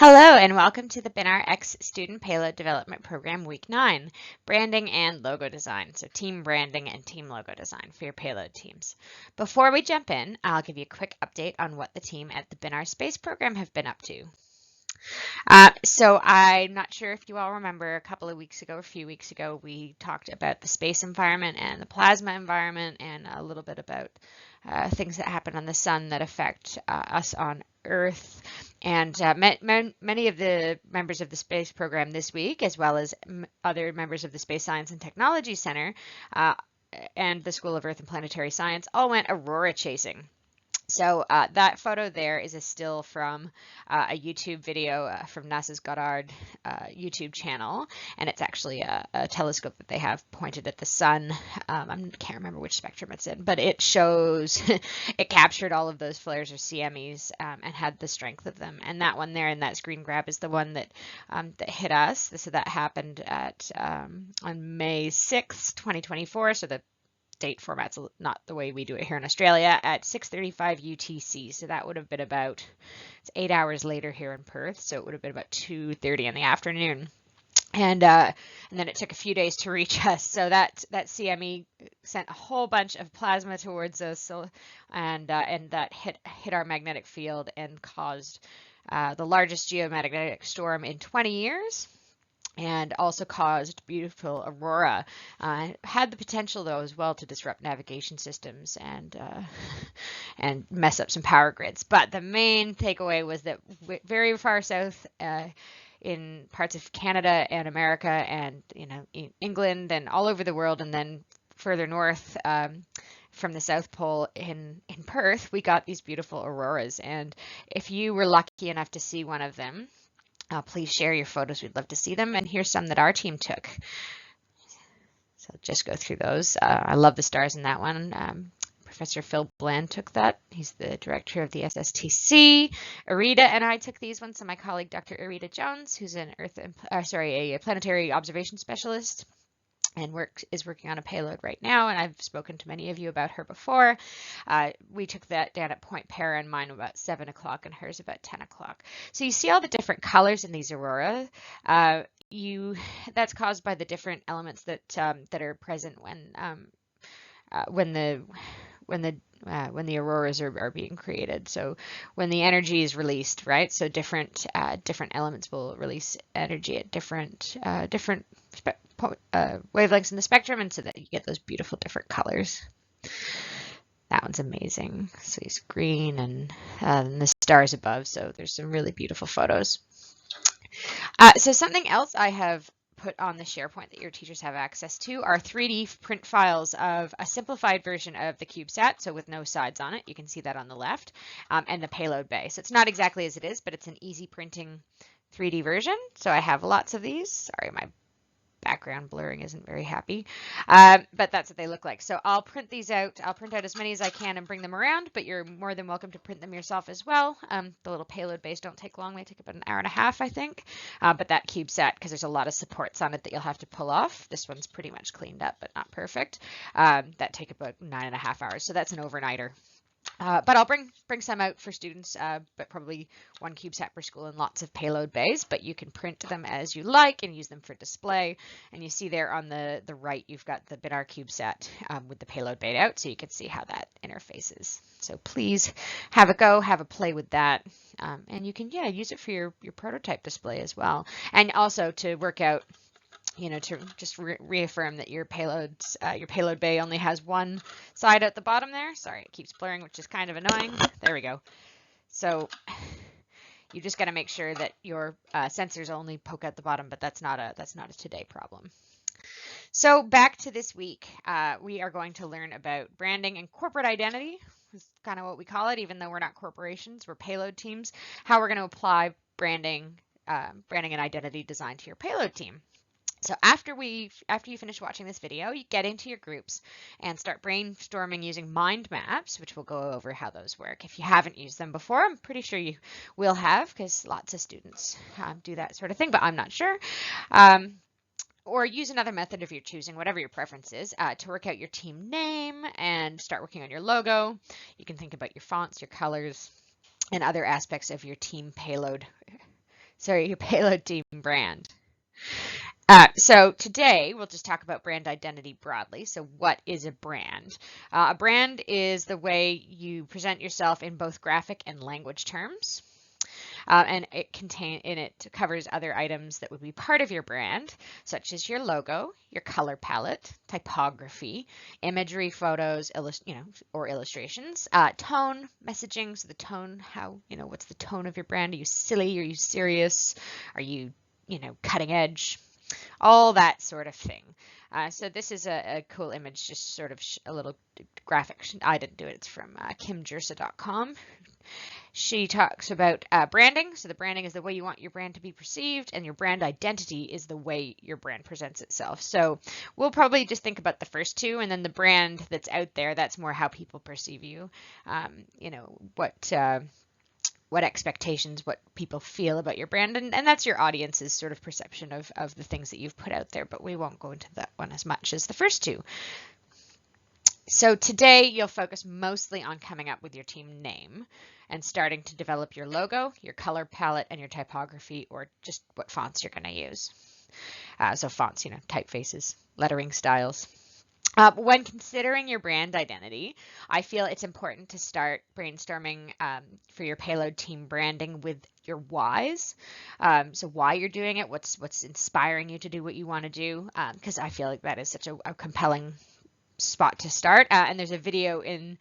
Hello and welcome to the BinarX Student Payload Development Program Week 9, Branding and Logo Design. So team branding and team logo design for your payload teams. Before we jump in, I'll give you a quick update on what the team at the Binar Space Program have been up to. So I'm not sure if you all remember a few weeks ago, we talked about the space environment and the plasma environment and a little bit about things that happen on the sun that affect us on Earth. And many of the members of the space program this week, as well as other members of the Space Science and Technology Center and the School of Earth and Planetary Science, all went aurora chasing. So that photo there is a still from a YouTube video from NASA's Goddard YouTube channel, and it's actually a telescope that they have pointed at the sun. I can't remember which spectrum it's in, but it shows it captured all of those flares or CMEs and had the strength of them. And that one there in that screen grab is the one that that hit us. So that happened at on May 6th, 2024. So the date format's not the way we do it here in Australia, at 6:35 UTC. So that would have been about, it's 8 hours later here in Perth. So it would have been about 2:30 in the afternoon. And then it took a few days to reach us. So that CME sent a whole bunch of plasma towards us. So, and that hit our magnetic field and caused the largest geomagnetic storm in 20 years. And also caused beautiful aurora. Had the potential, though, as well to disrupt navigation systems and mess up some power grids. But the main takeaway was that very far south, in parts of Canada and America and England and all over the world, and then further north from the South Pole in Perth, we got these beautiful auroras. And if you were lucky enough to see one of them, please share your photos. We'd love to see them. And here's some that our team took. So I'll just go through those. I love the stars in that one. Professor Phil Bland took that. He's the director of the SSTC. Arita and I took these ones. So my colleague, Dr. Arita Jones, who's an a planetary observation specialist, and is working on a payload right now, and I've spoken to many of you about her before. We took that down at Point Para, and mine about 7 o'clock and hers about 10 o'clock. So you see all the different colors in these auroras. That's caused by the different elements that are present when the auroras are being created. So when the energy is released, right? So different elements will release energy at different wavelengths in the spectrum, and so that you get those beautiful different colors. That one's amazing. So it's green and the stars above. So there's some really beautiful photos. So something else I have put on the SharePoint that your teachers have access to are 3D print files of a simplified version of the CubeSat, so with no sides on it. You can see that on the left, and the payload bay. So it's not exactly as it is, but it's an easy printing 3D version. So I have lots of these. Sorry, my background blurring isn't very happy, but that's what they look like. So I'll print these out. I'll print out as many as I can and bring them around, but you're more than welcome to print them yourself as well. The little payload bays don't take long. They take about an hour and a half, I think. But that CubeSat, because there's a lot of supports on it that you'll have to pull off. This one's pretty much cleaned up, but not perfect. That take about 9.5 hours. So that's an overnighter. But I'll bring some out for students, but probably one CubeSat per school and lots of payload bays, but you can print them as you like and use them for display. And you see there on the right, you've got the Binar CubeSat with the payload bay out, so you can see how that interfaces. So please have a go, have a play with that. And you can, use it for your prototype display as well. And also to work out, to just reaffirm that your payload bay only has one side at the bottom there. Sorry, it keeps blurring, which is kind of annoying. There we go. So you just got to make sure that your sensors only poke at the bottom, but that's not a today problem. So back to this week, we are going to learn about branding and corporate identity. Is kind of what we call it, even though we're not corporations, we're payload teams. How we're going to apply branding and identity design to your payload team. So after you finish watching this video, you get into your groups and start brainstorming using mind maps, which we'll go over how those work. If you haven't used them before, I'm pretty sure you will have, because lots of students do that sort of thing, but I'm not sure. Or use another method of your choosing, whatever your preference is, to work out your team name and start working on your logo. You can think about your fonts, your colors, and other aspects of your team payload your payload team brand. So today we'll just talk about brand identity broadly. So what is a brand? A brand is the way you present yourself in both graphic and language terms. And it covers other items that would be part of your brand, such as your logo, your color palette, typography, imagery, photos, or illustrations, tone, messaging. So the tone, what's the tone of your brand? Are you silly? Are you serious? Are you, cutting edge? All that sort of thing. So this is a cool image, just sort of a little graphic. I didn't do it. It's from kimjersa.com. She talks about branding. So the branding is the way you want your brand to be perceived, and your brand identity is the way your brand presents itself. So we'll probably just think about the first two, and then the brand that's out there, that's more how people perceive you. What expectations, what people feel about your brand, and that's your audience's sort of perception of the things that you've put out there, but we won't go into that one as much as the first two. So today you'll focus mostly on coming up with your team name and starting to develop your logo, your color palette, and your typography, or just what fonts you're going to use. So fonts, typefaces, lettering styles. When considering your brand identity, I feel it's important to start brainstorming for your payload team branding with your whys. So why you're doing it, what's inspiring you to do what you want to do, because I feel like that is such a compelling spot to start. And there's a video in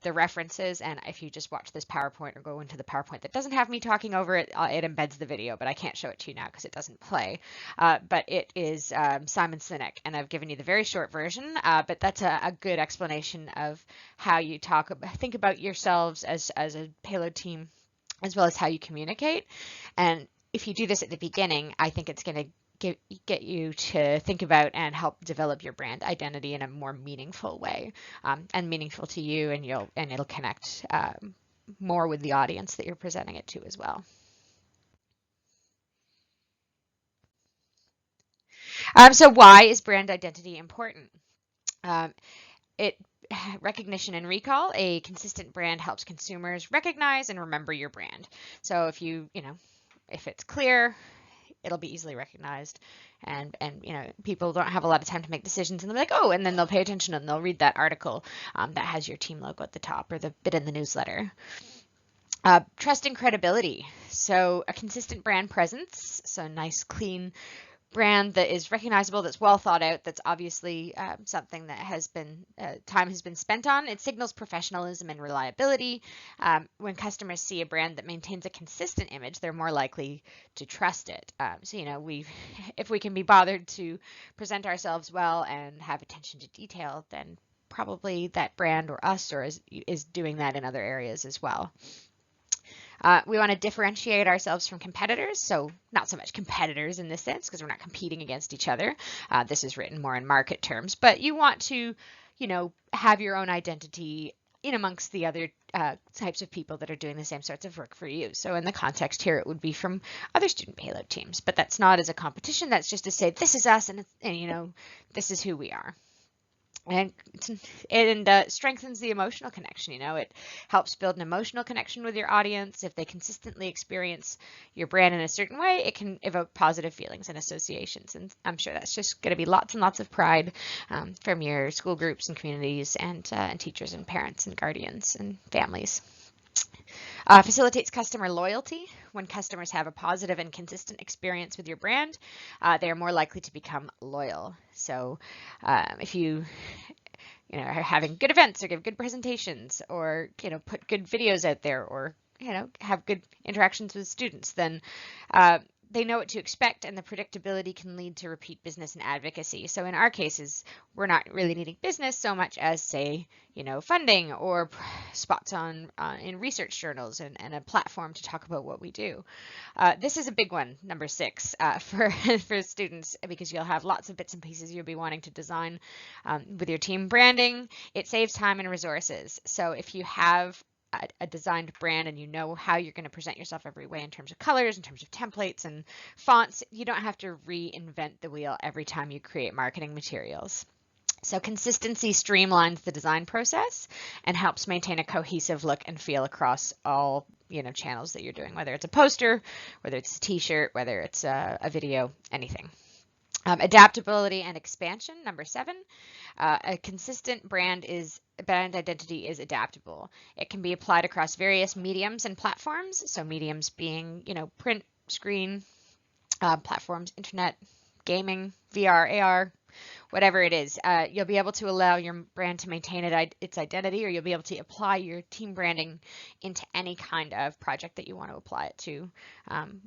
the references, and if you just watch this PowerPoint or go into the PowerPoint that doesn't have me talking over it, it embeds the video, but I can't show it to you now because it doesn't play. But it is Simon Sinek, and I've given you the very short version, but that's a good explanation of how you think about yourselves as a payload team, as well as how you communicate. And if you do this at the beginning, I think it's going to get you to think about and help develop your brand identity in a more meaningful way, and meaningful to you, and it'll connect more with the audience that you're presenting it to as well. So why is brand identity important? Recognition and recall. A consistent brand helps consumers recognize and remember your brand. So if it's clear, it'll be easily recognized, and people don't have a lot of time to make decisions, and they'll be like, oh, and then they'll pay attention and they'll read that article that has your team logo at the top, or the bit in the newsletter. Trust and credibility. So a consistent brand presence, so nice, clean brand that is recognizable, that's well thought out, that's obviously something that time has been spent on. It signals professionalism and reliability. When customers see a brand that maintains a consistent image, they're more likely to trust it. If we can be bothered to present ourselves well and have attention to detail, then probably that brand or us is doing that in other areas as well. We want to differentiate ourselves from competitors, so not so much competitors in this sense because we're not competing against each other. This is written more in market terms, but you want to, have your own identity in amongst the other types of people that are doing the same sorts of work for you. So in the context here, it would be from other student payload teams, but that's not as a competition. That's just to say this is us, and this is who we are. And strengthens the emotional connection. It helps build an emotional connection with your audience. If they consistently experience your brand in a certain way, it can evoke positive feelings and associations. And I'm sure that's just going to be lots and lots of pride from your school groups and communities and teachers and parents and guardians and families. Facilitates customer loyalty. When customers have a positive and consistent experience with your brand, they are more likely to become loyal. So if you are having good events or give good presentations, or put good videos out there, or have good interactions with students, then they know what to expect, and the predictability can lead to repeat business and advocacy. So in our cases, we're not really needing business so much as, say, funding or spots in research journals and a platform to talk about what we do. This is a big one, number 6, for students, because you'll have lots of bits and pieces you'll be wanting to design with your team branding. It saves time and resources. So if you have a designed brand and you know how you're going to present yourself every way in terms of colors, in terms of templates and fonts, you don't have to reinvent the wheel every time you create marketing materials. So consistency streamlines the design process and helps maintain a cohesive look and feel across all channels that you're doing, whether it's a poster, whether it's a t-shirt, whether it's a video, anything. Adaptability and expansion, number 7. A consistent brand identity is adaptable. It can be applied across various mediums and platforms. So mediums being, print, screen, platforms, internet, gaming, VR, AR, whatever it is. You'll be able to allow your brand to maintain its identity, or you'll be able to apply your team branding into any kind of project that you want to apply it to,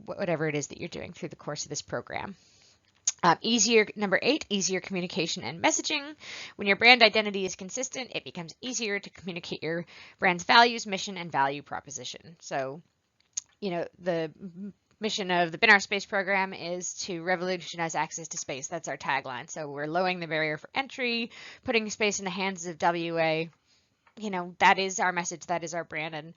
whatever it is that you're doing through the course of this program. Number 8, easier communication and messaging. When your brand identity is consistent, it becomes easier to communicate your brand's values, mission, and value proposition. So, the mission of the Binar Space Program is to revolutionize access to space. That's our tagline. So we're lowering the barrier for entry, putting space in the hands of WA. That is our message. That is our brand. And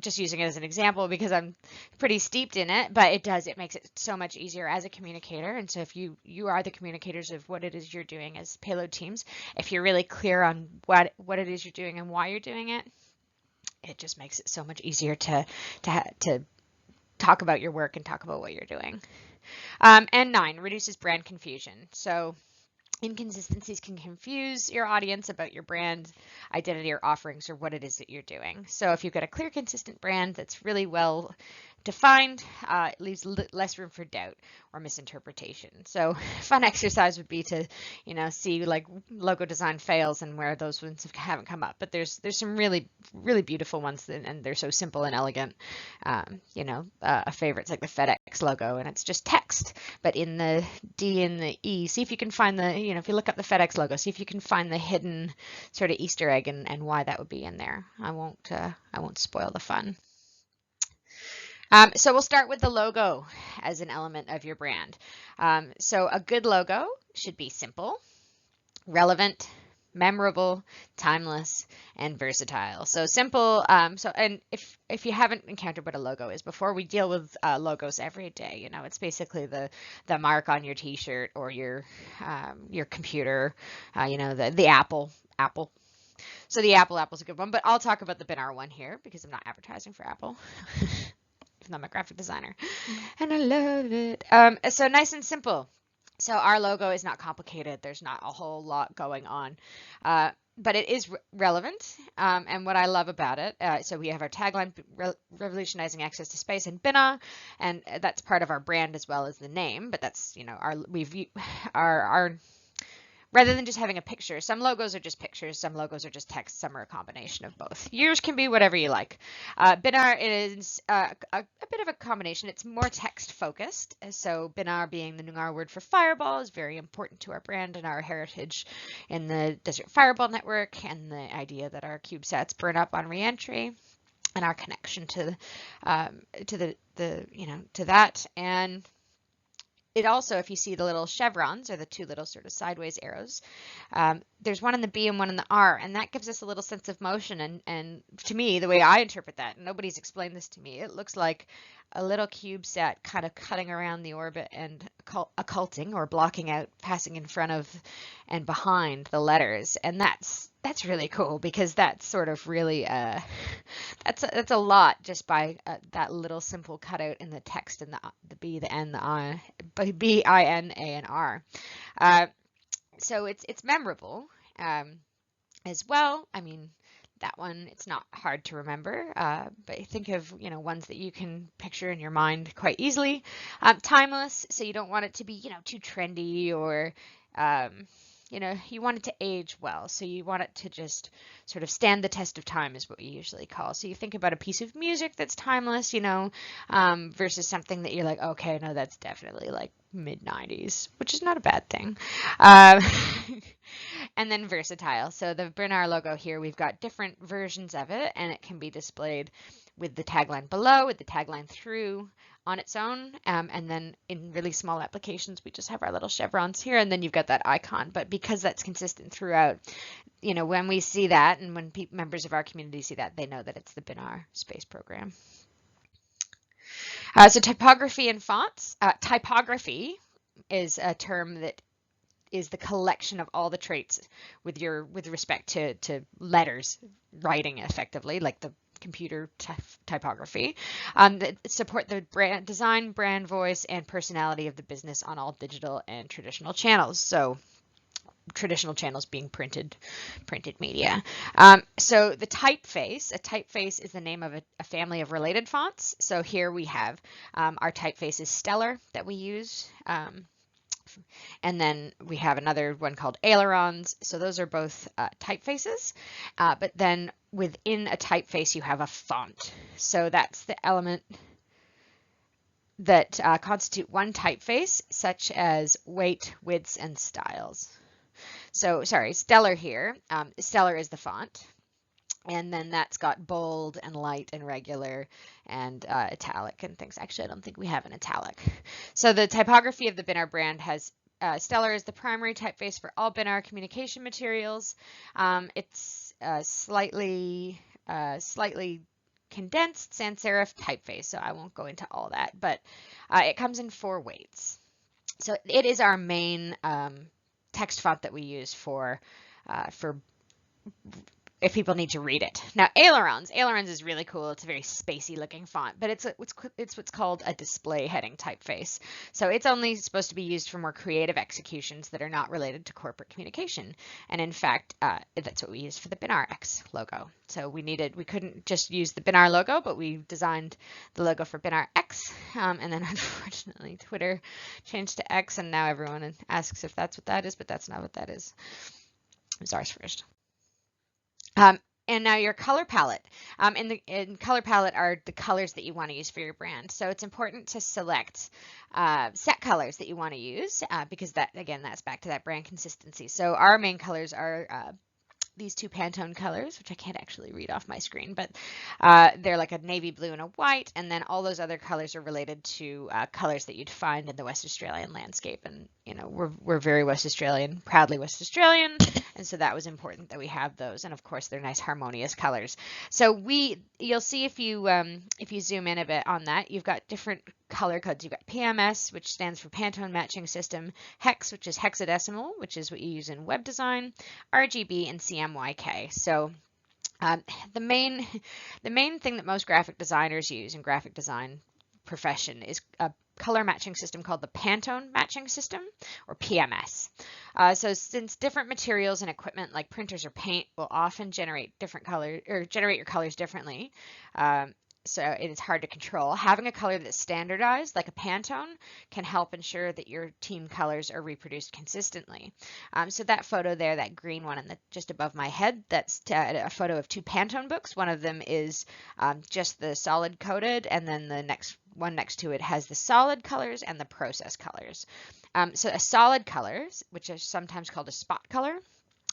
just using it as an example because I'm pretty steeped in it, but it makes it so much easier as a communicator. And so if you are the communicators of what it is you're doing as payload teams, if you're really clear on what it is you're doing and why you're doing it, it just makes it so much easier to talk about your work and talk about what you're doing. And 9, reduces brand confusion. So inconsistencies can confuse your audience about your brand identity or offerings or what it is that you're doing. So if you've got a clear, consistent brand that's really well defined, it leaves less room for doubt or misinterpretation. So fun exercise would be to, see like logo design fails and where those ones haven't come up. But there's some really, really beautiful ones and they're so simple and elegant. A favorite's like the FedEx logo, and it's just text, but in the D and the E. See if you can find if you look up the FedEx logo, see if you can find the hidden sort of Easter egg and why that would be in there. I won't spoil the fun. So we'll start with the logo as an element of your brand. So a good logo should be simple, relevant, memorable, timeless, and versatile. So simple. And if you haven't encountered what a logo is before, we deal with logos every day. It's basically the mark on your T-shirt or your computer. The Apple. So the apple's a good one, but I'll talk about the Binar one here because I'm not advertising for Apple. I'm a graphic designer and I love it. So nice and simple. So our logo is not complicated. There's not a whole lot going on, but it is relevant. And what I love about it, so we have our tagline, revolutionizing access to space and Binar, and that's part of our brand as well as the name. But that's our rather than just having a picture. Some logos are just pictures, some logos are just text, some are a combination of both. Yours can be whatever you like. Binar is a bit of a combination. It's more text focused. So Binar, being the Noongar word for fireball, is very important to our brand and our heritage in the Desert Fireball Network, and the idea that our CubeSats burn up on reentry, and our connection to that. And it also, if you see the little chevrons, or the two little sort of sideways arrows, there's one in the B and one in the R, and that gives us a little sense of motion. And to me, the way I interpret that, and nobody's explained this to me, it looks like a little CubeSat kind of cutting around the orbit and occulting or blocking out, passing in front of and behind the letters. And that's really cool, because that's sort of really that's a lot just by that little simple cutout in the text and the B, the N, the I, B, I, N, A, and R. So it's memorable as well. I mean, that one, it's not hard to remember, but think of ones that you can picture in your mind quite easily. Timeless, so you don't want it to be too trendy, or you want it to age well. So you want it to just sort of stand the test of time, is what we usually call. So you think about a piece of music that's timeless, versus something that you're like, okay, no, that's definitely like mid-90s, which is not a bad thing. And then versatile. So the Binar logo here, we've got different versions of it, and it can be displayed with the tagline below, with the tagline through on its own, and then in really small applications, we just have our little chevrons here, and then you've got that icon. But because that's consistent throughout, when we see that, and when members of our community see that, they know that it's the Binar Space Program. So typography and fonts. Typography is a term that is the collection of all the traits with respect to letters writing effectively, like the computer typography, that support the brand design, brand voice, and personality of the business on all digital and traditional channels. So traditional channels being printed media. So the typeface, a typeface is the name of a family of related fonts. So here we have our typeface is Stellar that we use. And then we have another one called ailerons. So those are both typefaces. But then within a typeface, you have a font. So that's the element that constitute one typeface, such as weight, widths, and styles. So sorry, Stellar here. Stellar is the font. And then that's got bold and light and regular and italic and things. Actually, I don't think we have an italic. So the typography of the Binar brand has Stellar is the primary typeface for all Binar communication materials. It's slightly condensed sans serif typeface, so I won't go into all that, but it comes in 4 weights. So it is our main text font that we use for if people need to read it. Now, ailerons is really cool. It's a very spacey looking font, but it's what's called a display heading typeface. So it's only supposed to be used for more creative executions that are not related to corporate communication. And in fact, that's what we used for the BinarX logo. So we couldn't just use the Binar logo, but we designed the logo for BinarX. And then unfortunately, Twitter changed to X, and now everyone asks if that's what that is, but that's not what that is. It was ours first. And now your color palette. In color palette are the colors that you want to use for your brand. So it's important to select set colors that you want to use because that's back to that brand consistency. So our main colors are these 2 Pantone colors, which I can't actually read off my screen, but they're like a navy blue and a white, and then all those other colors are related to colors that you'd find in the West Australian landscape. And you know, we're very West Australian, proudly West Australian, and so that was important that we have those. And of course, they're nice, harmonious colors. So you'll see if you zoom in a bit on that, you've got different color codes. You've got PMS, which stands for Pantone Matching System, Hex, which is hexadecimal, which is what you use in web design, RGB, and CMYK. So the main thing that most graphic designers use in graphic design profession is a color matching system called the Pantone Matching System, or PMS. So since different materials and equipment like printers or paint will often generate different colors or generate your colors differently, so it is hard to control. Having a color that's standardized, like a Pantone, can help ensure that your team colors are reproduced consistently. So that photo there, that green one just above my head, that's a photo of 2 Pantone books. One of them is just the solid coded, and then the next one next to it has the solid colors and the process colors. So a solid colors, which is sometimes called a spot color,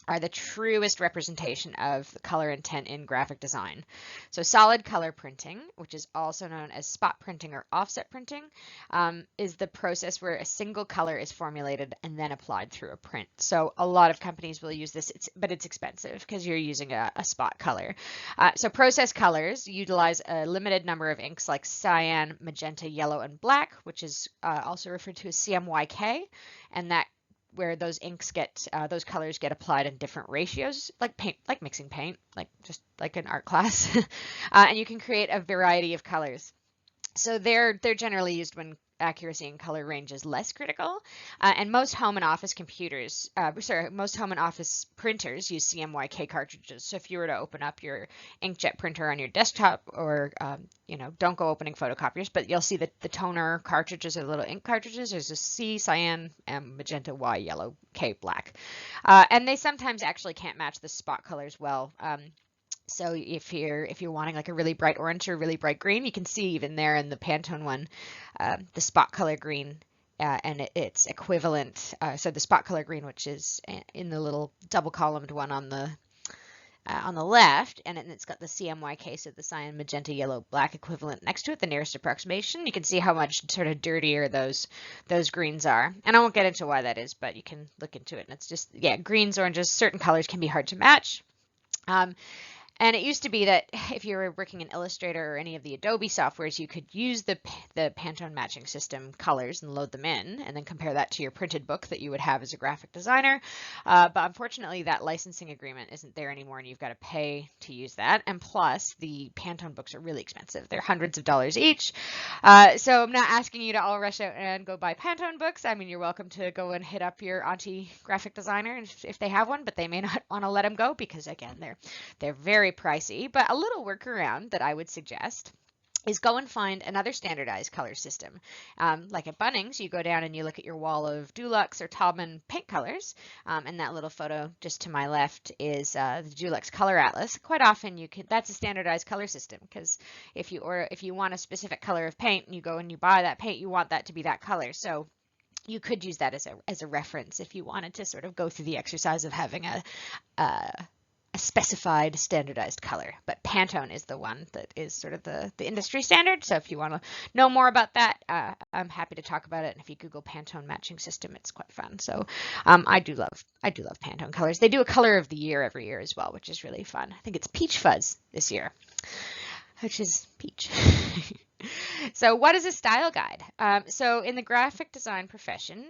are the truest representation of the color intent in graphic design. So solid color printing, which is also known as spot printing or offset printing, is the process where a single color is formulated and then applied through a print. So a lot of companies will use this, but it's expensive because you're using a spot color. So process colors utilize a limited number of inks like cyan, magenta, yellow, and black, which is also referred to as CMYK, and that where those inks those colors get applied in different ratios, like paint, like mixing paint, just like an art class. And you can create a variety of colors. So they're generally used when accuracy in color range is less critical. And most home and office printers use CMYK cartridges. So if you were to open up your inkjet printer on your desktop, or don't go opening photocopiers, but you'll see that the toner cartridges are little ink cartridges. There's a C, cyan, M, magenta, Y, yellow, K, black. And they sometimes actually can't match the spot colors well. So if you're wanting like a really bright orange or really bright green, you can see even there in the Pantone one, the spot color green, and it's equivalent. So the spot color green, which is in the little double columned one on the left, and it's got the CMYK, so the cyan, magenta, yellow, black equivalent next to it, the nearest approximation. You can see how much sort of dirtier those greens are. And I won't get into why that is, but you can look into it. And it's just, greens, oranges, certain colors can be hard to match. And it used to be that if you were working in Illustrator or any of the Adobe softwares, you could use the Pantone matching system colors and load them in, and then compare that to your printed book that you would have as a graphic designer. But unfortunately, that licensing agreement isn't there anymore, and you've got to pay to use that. And plus, the Pantone books are really expensive. They're hundreds of dollars each. So I'm not asking you to all rush out and go buy Pantone books. I mean, you're welcome to go and hit up your auntie graphic designer if they have one, but they may not want to let them go because, again, they're very pricey. But a little workaround that I would suggest is go and find another standardized color system. Like at Bunnings, you go down and you look at your wall of Dulux or Taubman paint colors, and that little photo just to my left is the Dulux Color Atlas. Quite often that's a standardized color system, because if you want a specific color of paint and you go and you buy that paint, you want that to be that color. So you could use that as a reference if you wanted to sort of go through the exercise of having a specified standardized color. But Pantone is the one that is sort of the industry standard. So if you want to know more about that, I'm happy to talk about it. And if you Google Pantone matching system, it's quite fun. So I do love Pantone colors. They do a color of the year every year as well, which is really fun. I think it's Peach Fuzz this year, which is peach. So what is a style guide? So in the graphic design profession,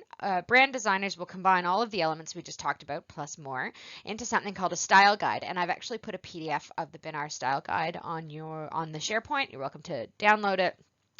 brand designers will combine all of the elements we just talked about, plus more, into something called a style guide. And I've actually put a PDF of the Binar style guide on the SharePoint. You're welcome to download it,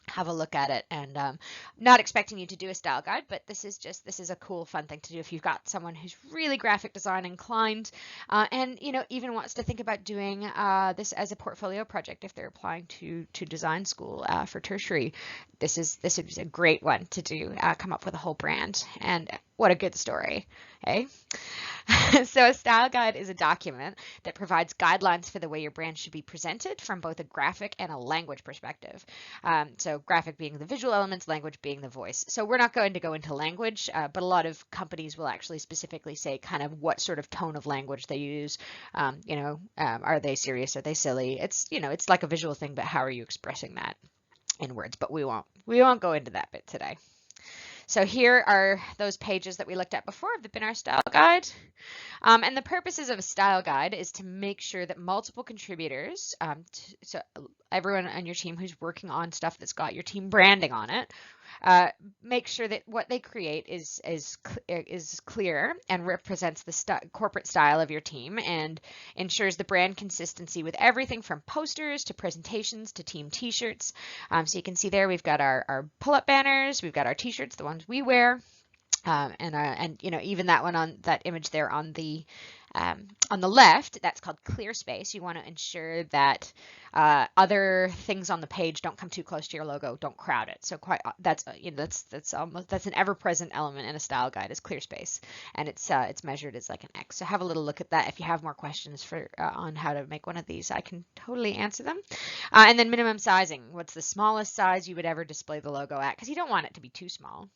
have a look at it, and not expecting you to do a style guide, but this is a cool, fun thing to do if you've got someone who's really graphic design inclined, and even wants to think about doing this as a portfolio project if they're applying to design school for tertiary. This is a great one to do. Come up with a whole brand, and what a good story, eh? So a style guide is a document that provides guidelines for the way your brand should be presented from both a graphic and a language perspective. So graphic being the visual elements, language being the voice. So we're not going to go into language, but a lot of companies will actually specifically say kind of what sort of tone of language they use. Are they serious? Are they silly? It's like a visual thing, but how are you expressing that in words? But we won't go into that bit today. So here are those pages that we looked at before of the Binar Style Guide. And the purposes of a style guide is to make sure that multiple contributors, so everyone on your team who's working on stuff that's got your team branding on it, make sure that what they create is clear and represents the corporate style of your team, and ensures the brand consistency with everything from posters to presentations to team t-shirts. So you can see there we've got our pull-up banners, we've got our t-shirts, the ones we wear, and even that one on that image there on the left, that's called clear space. You want to ensure that other things on the page don't come too close to your logo, don't crowd it. So that's an ever-present element in a style guide is clear space, and it's measured as like an X. So have a little look at that. If you have more questions on how to make one of these, I can totally answer them. And then minimum sizing. What's the smallest size you would ever display the logo at? Because you don't want it to be too small.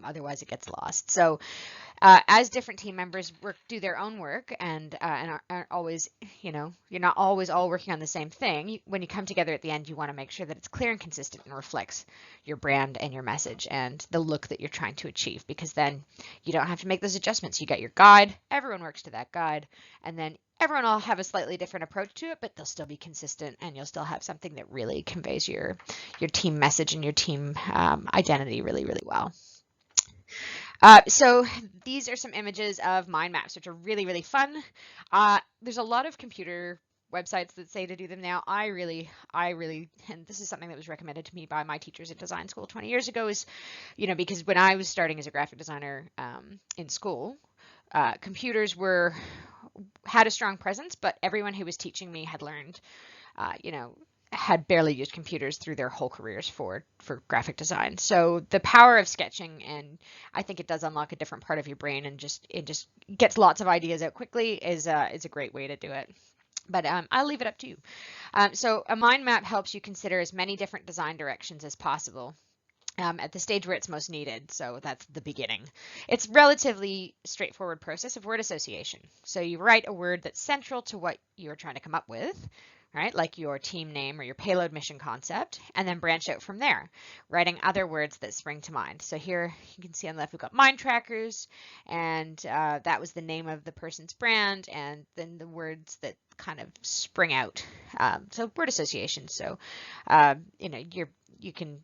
Otherwise it gets lost. So as different team members do their own work and aren't always, you're not always all working on the same thing. When you come together at the end, you want to make sure that it's clear and consistent and reflects your brand and your message and the look that you're trying to achieve, because then you don't have to make those adjustments. You get your guide, everyone works to that guide, and then everyone will have a slightly different approach to it, but they'll still be consistent, and you'll still have something that really conveys your team message and your team identity really, really well. So these are some images of mind maps, which are really, really fun. There's a lot of computer websites that say to do them now. I really, and this is something that was recommended to me by my teachers at design school 20 years ago, is, because when I was starting as a graphic designer in school, computers had a strong presence, but everyone who was teaching me had learned, had barely used computers through their whole careers for graphic design. So the power of sketching, and I think it does unlock a different part of your brain, and it just gets lots of ideas out quickly, is a great way to do it. But I'll leave it up to you. So a mind map helps you consider as many different design directions as possible at the stage where it's most needed. So that's the beginning. It's relatively straightforward process of word association. So you write a word that's central to what you're trying to come up with. right? Like your team name or your payload mission concept, and then branch out from there, writing other words that spring to mind. So here you can see on the left, we've got mind trackers, and that was the name of the person's brand, and then the words that kind of spring out. So word association. So, you know, you can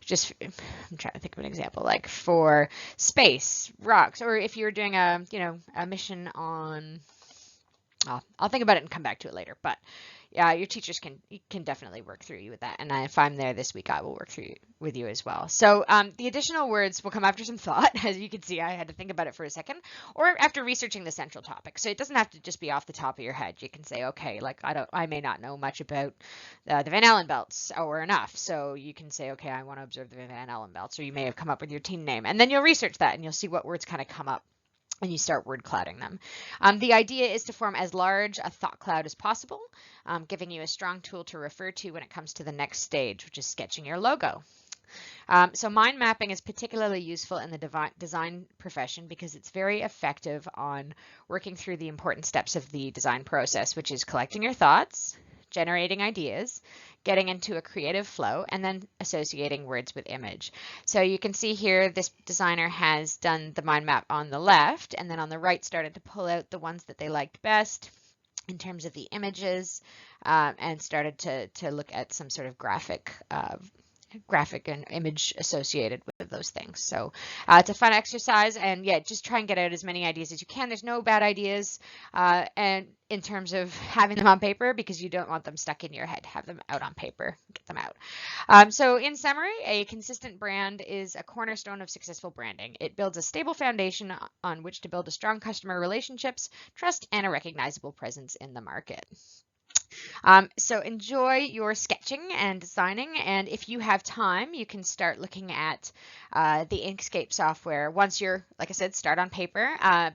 just, I'm trying to think of an example, like for space, rocks, or if you're doing a, you know, a mission on, I'll think about it and come back to it later. But yeah, your teachers can definitely work through you with that. And if I'm there this week, I will work through with you as well. So the additional words will come after some thought. As you can see, I had to think about it for a second, or after researching the central topic. So it doesn't have to just be off the top of your head. You can say, okay, like I may not know much about the Van Allen belts or enough. So you can say, okay, I want to observe the Van Allen belts, or you may have come up with your team name, and then you'll research that and you'll see what words kind of come up, and you start word clouding them. The idea is to form as large a thought cloud as possible, giving you a strong tool to refer to when it comes to the next stage, which is sketching your logo. So mind mapping is particularly useful in the design profession because it's very effective on working through the important steps of the design process, which is collecting your thoughts, generating ideas, getting into a creative flow, and then associating words with image. So you can see here this designer has done the mind map on the left, and then on the right started to pull out the ones that they liked best in terms of the images, and started to look at some sort of graphic and image associated with those things. So it's a fun exercise, and yeah, just try and get out as many ideas as you can. There's no bad ideas, and in terms of having them on paper, because you don't want them stuck in your head. Have them out on paper, get them out. So in summary, a consistent brand is a cornerstone of successful branding. It builds a stable foundation on which to build a strong customer relationships, trust, and a recognizable presence in the market. So enjoy your sketching and designing, and if you have time, you can start looking at the Inkscape software. Once you're, like I said, start on paper,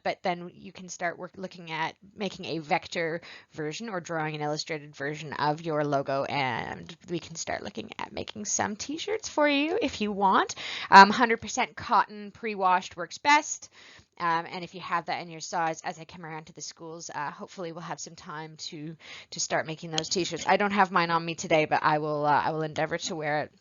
but then you can start looking at making a vector version or drawing an illustrated version of your logo, and we can start looking at making some t-shirts for you if you want. 100% cotton pre-washed works best. And if you have that in your size, as I come around to the schools, hopefully we'll have some time to start making those t-shirts. I don't have mine on me today, but I will endeavor to wear it.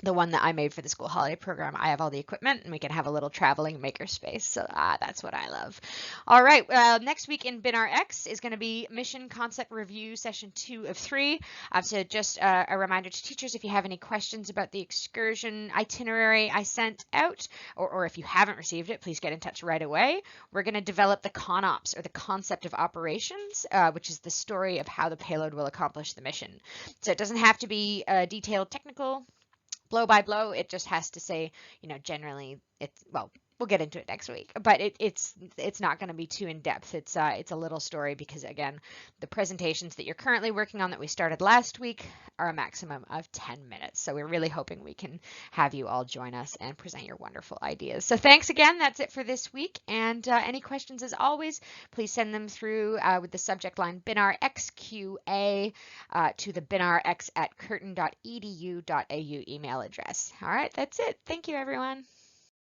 The one that I made for the school holiday program, I have all the equipment, and we can have a little traveling maker space. So that's what I love. All right, next week in BinarX is going to be Mission Concept Review Session 2 of 3. So just a reminder to teachers, if you have any questions about the excursion itinerary I sent out, or if you haven't received it, please get in touch right away. We're going to develop the ConOps, or the concept of operations, which is the story of how the payload will accomplish the mission. So it doesn't have to be detailed technical blow by blow. It just has to say, you know, generally it's, well, we'll get into it next week, but it's not going to be too in depth. It's a little story because, again, the presentations that you're currently working on that we started last week are a maximum of 10 minutes. So we're really hoping we can have you all join us and present your wonderful ideas. So thanks again. That's it for this week. And any questions, as always, please send them through with the subject line BinarXQA to the BinarX@curtin.edu.au email address. All right, that's it. Thank you, everyone.